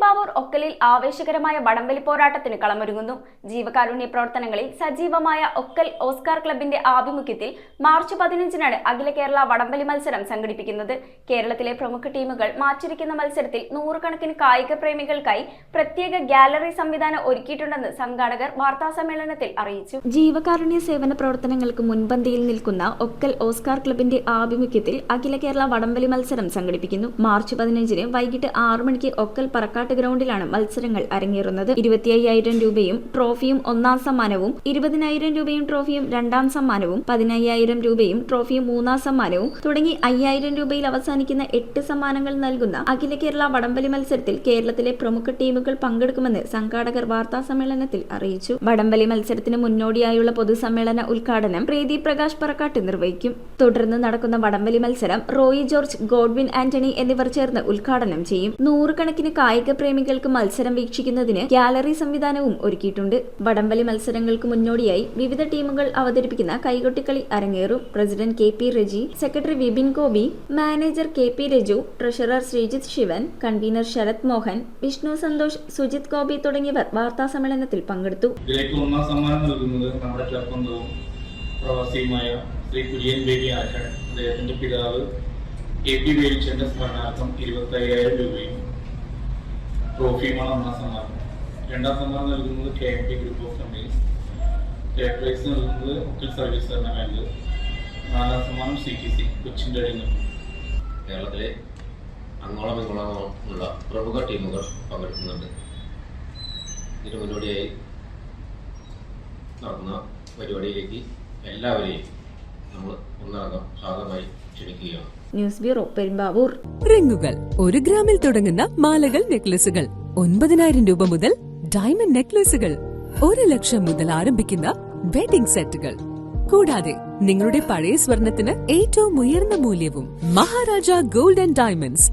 പെരുമ്പാവൂർ ഒക്കലിൽ ആവേശകരമായ വടംവലി പോരാട്ടത്തിന് കളമൊരുങ്ങുന്നു. ജീവകാരുണ്യ പ്രവർത്തനങ്ങളിൽ സജീവമായ ഒക്കൽ ഓസ്കാർ ക്ലബിന്റെ ആഭിമുഖ്യത്തിൽ മാർച്ച് 15-നാണ് അഖില കേരള വടംവലി മത്സരം സംഘടിപ്പിക്കുന്നത്. കേരളത്തിലെ പ്രമുഖ ടീമുകൾ മാറ്റിരിക്കുന്ന മത്സരത്തിൽ നൂറുകണക്കിന് കായിക പ്രേമികൾക്കായി പ്രത്യേക ഗാലറി സംവിധാനം ഒരുക്കിയിട്ടുണ്ടെന്ന് സംഘാടകർ വാർത്താസമ്മേളനത്തിൽ അറിയിച്ചു. ജീവകാരുണ്യ സേവന പ്രവർത്തനങ്ങൾക്ക് മുൻപന്തിയിൽ നിൽക്കുന്ന ഒക്കൽ ഓസ്കാർ ക്ലബിന്റെ ആഭിമുഖ്യത്തിൽ അഖില കേരള വടംവലി മത്സരം സംഘടിപ്പിക്കുന്നു. മാർച്ച് 15-ന് വൈകിട്ട് 6 മണിക്ക് ഒക്കൽ പറക്കാട്ട് ഗ്രൗണ്ടിലാണ് മത്സരങ്ങൾ അരങ്ങേറുന്നത്. 25,000 രൂപയും ട്രോഫിയും ഒന്നാം സമ്മാനവും, 20,000 രൂപയും ട്രോഫിയും രണ്ടാം സമ്മാനവും, 15,000 രൂപയും ട്രോഫിയും മൂന്നാം സമ്മാനവും തുടങ്ങി 5,000 രൂപയിൽ അവസാനിക്കുന്ന 8 സമ്മാനങ്ങൾ നൽകുന്ന അഖില കേരള വടംവലി മത്സരത്തിൽ കേരളത്തിലെ പ്രമുഖ ടീമുകൾ പങ്കെടുക്കുമെന്ന് സംഘാടകർ വാർത്താ സമ്മേളനത്തിൽ അറിയിച്ചു. വടംവലി മത്സരത്തിന് മുന്നോടിയായുള്ള പൊതുസമ്മേളന ഉദ്ഘാടനം പ്രീതി പ്രകാശ് പറക്കാട്ട് നിർവഹിക്കും. തുടർന്ന് നടക്കുന്ന വടംവലി മത്സരം റോയി ജോർജ്, ഗോഡ്വിൻ ആന്റണി എന്നിവർ ചേർന്ന് ഉദ്ഘാടനം ചെയ്യും. നൂറുകണക്കിന് കായിക പ്രേമികൾക്ക് മത്സരം വീക്ഷിക്കുന്നതിന് ഗാലറി സംവിധാനവും ഒരുക്കിയിട്ടുണ്ട്. വടംവലി മത്സരങ്ങൾക്ക് മുന്നോടിയായി വിവിധ ടീമുകൾ അവതരിപ്പിക്കുന്ന കൈകൊട്ടിക്കളി അരങ്ങേറും. President KP Reji, secretary Vipin Gopi, manager KP Raju, treasurer Sreejith Sivan, convener Sarath Mohan, Vishnu Santhosh, Sujith Gopi തുടങ്ങിയവർ വാർത്താ സമ്മേളനത്തിൽ പങ്കെടുത്തു. ഒന്നാം സമ്മാനം നൽകുന്നത് നമ്മുടെ ക്ലബംഗവും പ്രവാസിയുമായ ശ്രീ കുര്യൻ ബേബി ആശാൻ. അദ്ദേഹത്തിന്റെ പിതാവ് KP വേലിച്ചന്റെ സ്മരണാർത്ഥം 25,000 രൂപയും ട്രോഫിയുമാണ് ഒന്നാം സമ്മാനം. രണ്ടാം സമ്മാനം നൽകുന്നത് KMP group of companies. Third prize നൽകുന്നത് ഒക്കൽ സർവീസ് എന്ന ബാങ്ക്. നാലാം സമ്മാനം CTC കൊച്ചിൻ്റെ അടിയിൽ. കേരളത്തിലെ അങ്ങോളം ഇങ്ങോളം ഉള്ള പ്രമുഖ ടീമുകൾ പങ്കെടുക്കുന്നുണ്ട്. ഇതിന് മുന്നോടിയായി നടക്കുന്ന പരിപാടിയിലേക്ക് എല്ലാവരെയും നമ്മൾ ഒന്നടങ്കം സാധനമായി ക്ഷണിക്കുകയാണ്. News bureau, Perumbavoor. റിങ്ങുകൾ 1 ഗ്രാമിൽ തുടങ്ങുന്ന മാലകൾ, നെക്ലസുകൾ 9,000 രൂപ മുതൽ ഡയമണ്ട് നെക്ലസുകൾ 1 ലക്ഷം മുതൽ ആരംഭിക്കുന്ന വെഡിംഗ് സെറ്റുകൾ. കൂടാതെ നിങ്ങളുടെ പഴയ സ്വർണത്തിന് ഏറ്റവും ഉയർന്ന മൂല്യവും. Maharaja gold and diamonds,